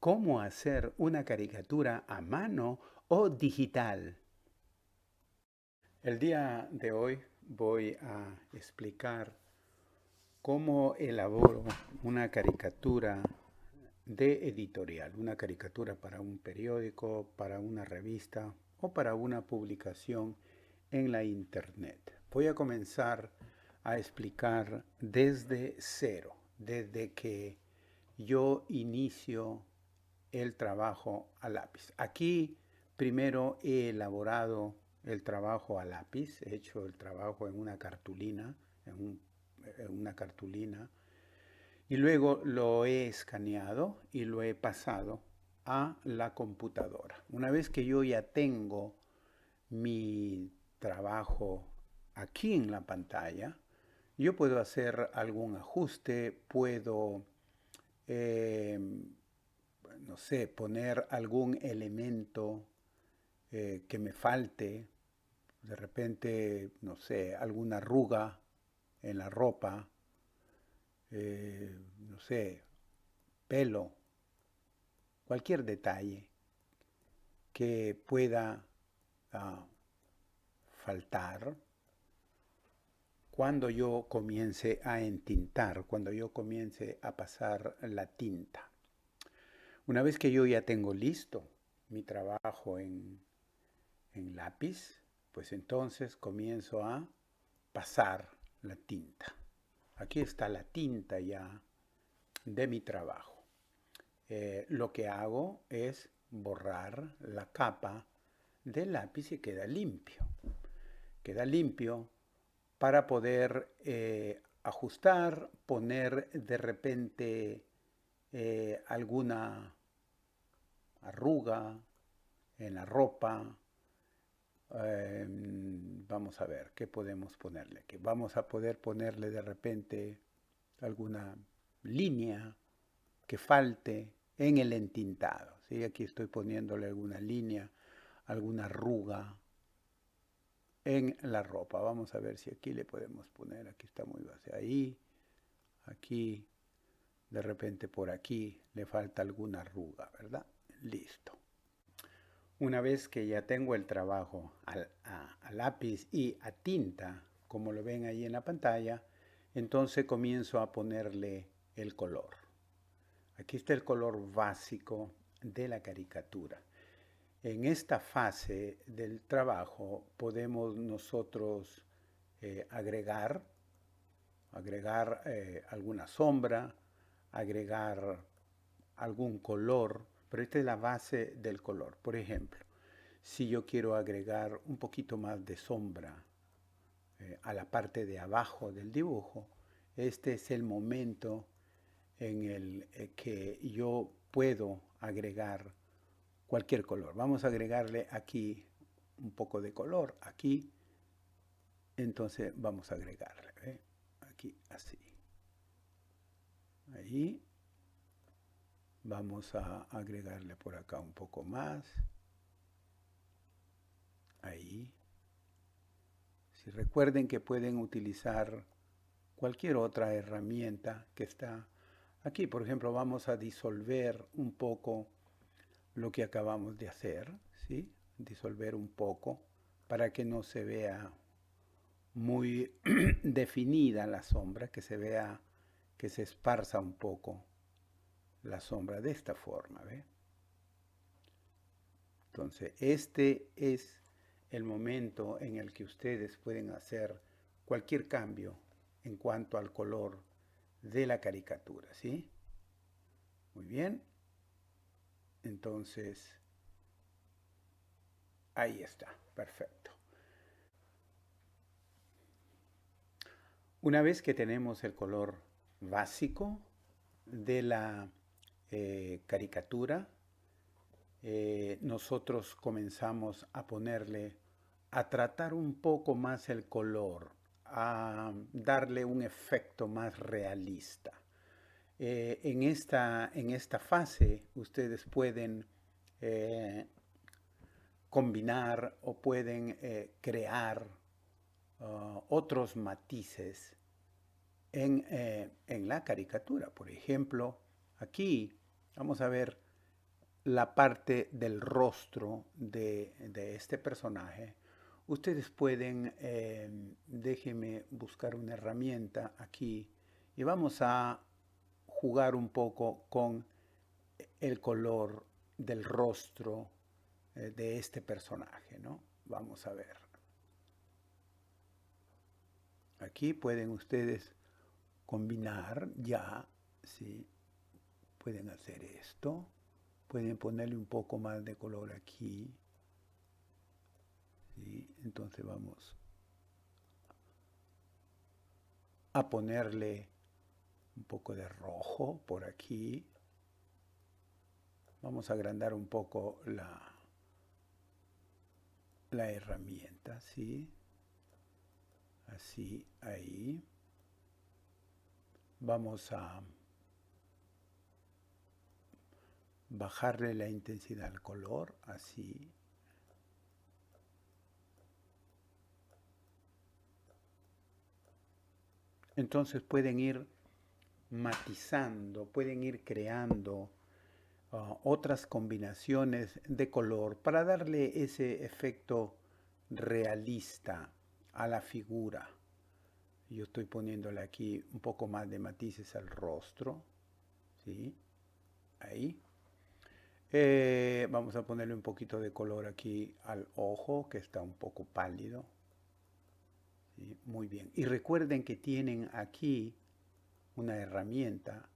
¿Cómo hacer una caricatura a mano o digital? El día de hoy voy a explicar cómo elaboro una caricatura de editorial, una caricatura para un periódico, para una revista o para una publicación en la internet. Voy a comenzar a explicar desde cero, desde que yo inicio el trabajo a lápiz. Aquí primero he elaborado el trabajo a lápiz, he hecho el trabajo en una cartulina, en una cartulina, y luego lo he escaneado y lo he pasado a la computadora. Una vez que yo ya tengo mi trabajo aquí en la pantalla, yo puedo hacer algún ajuste, puedo eh, no sé, poner algún elemento que me falte, de repente, no sé, alguna arruga en la ropa, no sé, pelo, cualquier detalle que pueda uh, faltar cuando yo comience a entintar, cuando yo comience a pasar la tinta. Una vez que yo ya tengo listo mi trabajo en lápiz, pues entonces comienzo a pasar la tinta. Aquí está la tinta ya de mi trabajo. Lo que hago es borrar la capa del lápiz y queda limpio. Queda limpio para poder ajustar, poner de repente alguna arruga en la ropa. Vamos a ver, ¿qué podemos ponerle aquí? Vamos a poder ponerle de repente alguna línea que falte en el entintado. ¿Sí? Aquí estoy poniéndole alguna línea, alguna arruga en la ropa. Vamos a ver si aquí le podemos poner, aquí está muy base, ahí, aquí, de repente por aquí le falta alguna arruga, ¿verdad? Listo. Una vez que ya tengo el trabajo a lápiz y a tinta, como lo ven ahí en la pantalla, entonces comienzo a ponerle el color. Aquí está el color básico de la caricatura. En esta fase del trabajo podemos nosotros agregar alguna sombra, agregar algún color, pero esta es la base del color. Por ejemplo, si yo quiero agregar un poquito más de sombra a la parte de abajo del dibujo, este es el momento en el que yo puedo agregar cualquier color. Vamos a agregarle aquí un poco de color, aquí, entonces vamos a agregarle, ¿eh? Aquí así. Ahí vamos a agregarle por acá un poco más. Ahí. Si recuerden que pueden utilizar cualquier otra herramienta que está aquí. Por ejemplo, vamos a disolver un poco lo que acabamos de hacer, ¿sí? Disolver un poco para que no se vea muy definida la sombra, que se vea que se esparza un poco la sombra de esta forma, ¿ve? Entonces, este es el momento en el que ustedes pueden hacer cualquier cambio en cuanto al color de la caricatura, ¿sí? Muy bien. Entonces, ahí está, perfecto. Una vez que tenemos el color básico de la caricatura, nosotros comenzamos a ponerle, a tratar un poco más el color, a darle un efecto más realista. En esta fase ustedes pueden combinar o pueden crear otros matices en la caricatura. Por ejemplo, aquí vamos a ver la parte del rostro de este personaje, ustedes pueden, déjenme buscar una herramienta aquí y vamos a jugar un poco con el color del rostro de este personaje, ¿no? Vamos a ver. Aquí pueden ustedes combinar ya, ¿sí? Pueden hacer esto. Pueden ponerle un poco más de color aquí, ¿sí? Entonces vamos a ponerle un poco de rojo por aquí. Vamos a agrandar un poco la herramienta, ¿sí? Así, ahí. Vamos a bajarle la intensidad al color, así. Entonces pueden ir matizando, pueden ir creando otras combinaciones de color para darle ese efecto realista a la figura. Yo estoy poniéndole aquí un poco más de matices al rostro, ¿sí? Ahí. Vamos a ponerle un poquito de color aquí al ojo, que está un poco pálido. ¿Sí? Muy bien. Y recuerden que tienen aquí una herramienta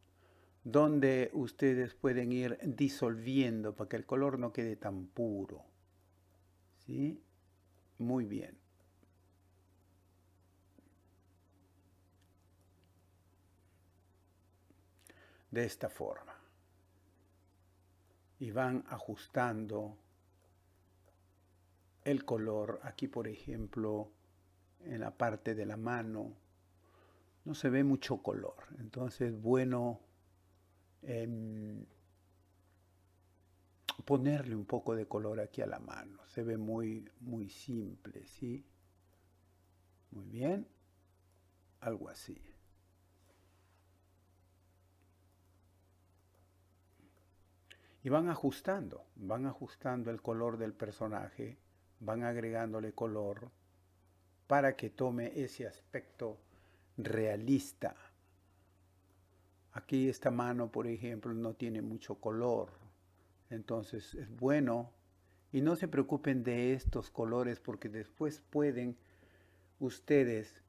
donde ustedes pueden ir disolviendo para que el color no quede tan puro. ¿Sí? Muy bien. De esta forma. Y van ajustando el color. Aquí, por ejemplo, en la parte de la mano, no se ve mucho color. Entonces es bueno ponerle un poco de color aquí a la mano. Se ve muy, muy simple, ¿sí? Muy bien. Algo así. Y van ajustando el color del personaje, van agregándole color para que tome ese aspecto realista. Aquí esta mano, por ejemplo, no tiene mucho color, entonces es bueno. Y no se preocupen de estos colores porque después pueden ustedes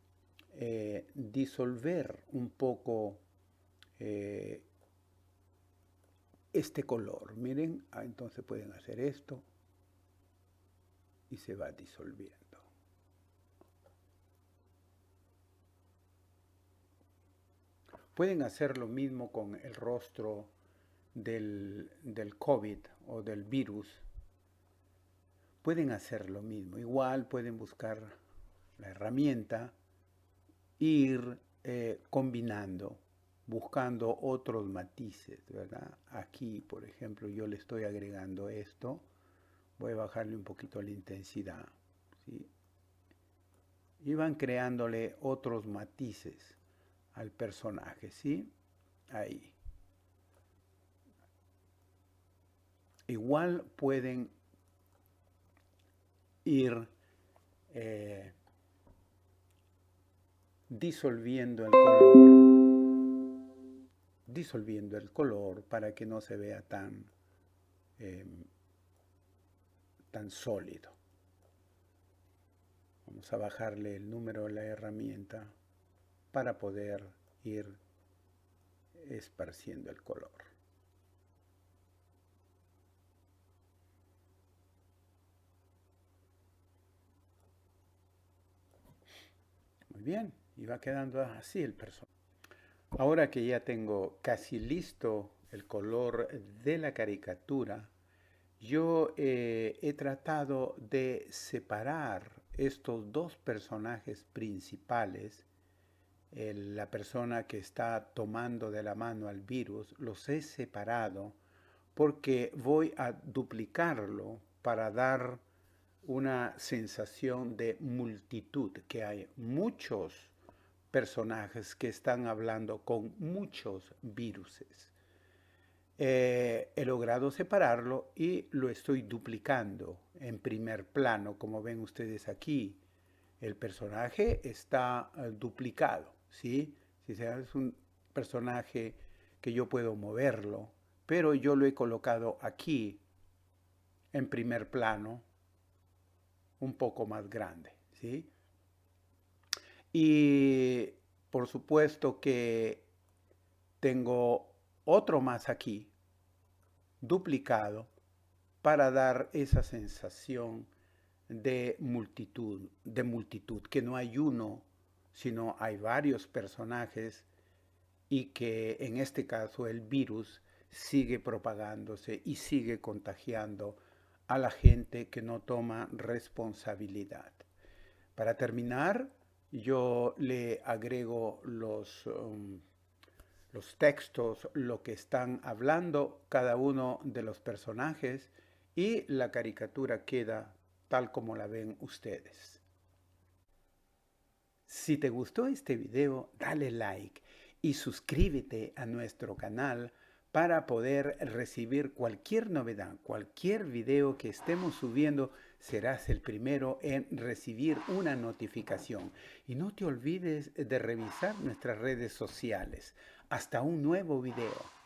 disolver un poco eh, este color. Miren, entonces pueden hacer esto y se va disolviendo. Pueden hacer lo mismo con el rostro del COVID o del virus. Pueden hacer lo mismo. Igual pueden buscar la herramienta, ir combinando, buscando otros matices, ¿verdad? Aquí, por ejemplo, yo le estoy agregando esto. Voy a bajarle un poquito la intensidad, ¿sí? Y van creándole otros matices al personaje, ¿sí? Ahí. Igual pueden ir disolviendo el color, disolviendo el color para que no se vea eh, tan sólido. Vamos a bajarle el número de la herramienta para poder ir esparciendo el color. Muy bien, y va quedando así el personaje. Ahora que ya tengo casi listo el color de la caricatura, yo he tratado de separar estos dos personajes principales, la persona que está tomando de la mano al virus, los he separado porque voy a duplicarlo para dar una sensación de multitud, que hay muchos personajes que están hablando con muchos viruses. he logrado separarlo y lo estoy duplicando en primer plano, como ven ustedes aquí. El personaje está duplicado, ¿sí? Si sea, es un personaje que yo puedo moverlo, pero yo lo he colocado aquí en primer plano, un poco más grande, ¿sí? Y por supuesto que tengo otro más aquí, duplicado, para dar esa sensación de multitud, que no hay uno, sino hay varios personajes y que en este caso el virus sigue propagándose y sigue contagiando a la gente que no toma responsabilidad. Para terminar, yo le agrego los textos, lo que están hablando cada uno de los personajes y la caricatura queda tal como la ven ustedes. Si te gustó este video, dale like y suscríbete a nuestro canal para poder recibir cualquier novedad, cualquier video que estemos subiendo, serás el primero en recibir una notificación. Y no te olvides de revisar nuestras redes sociales. Hasta un nuevo video.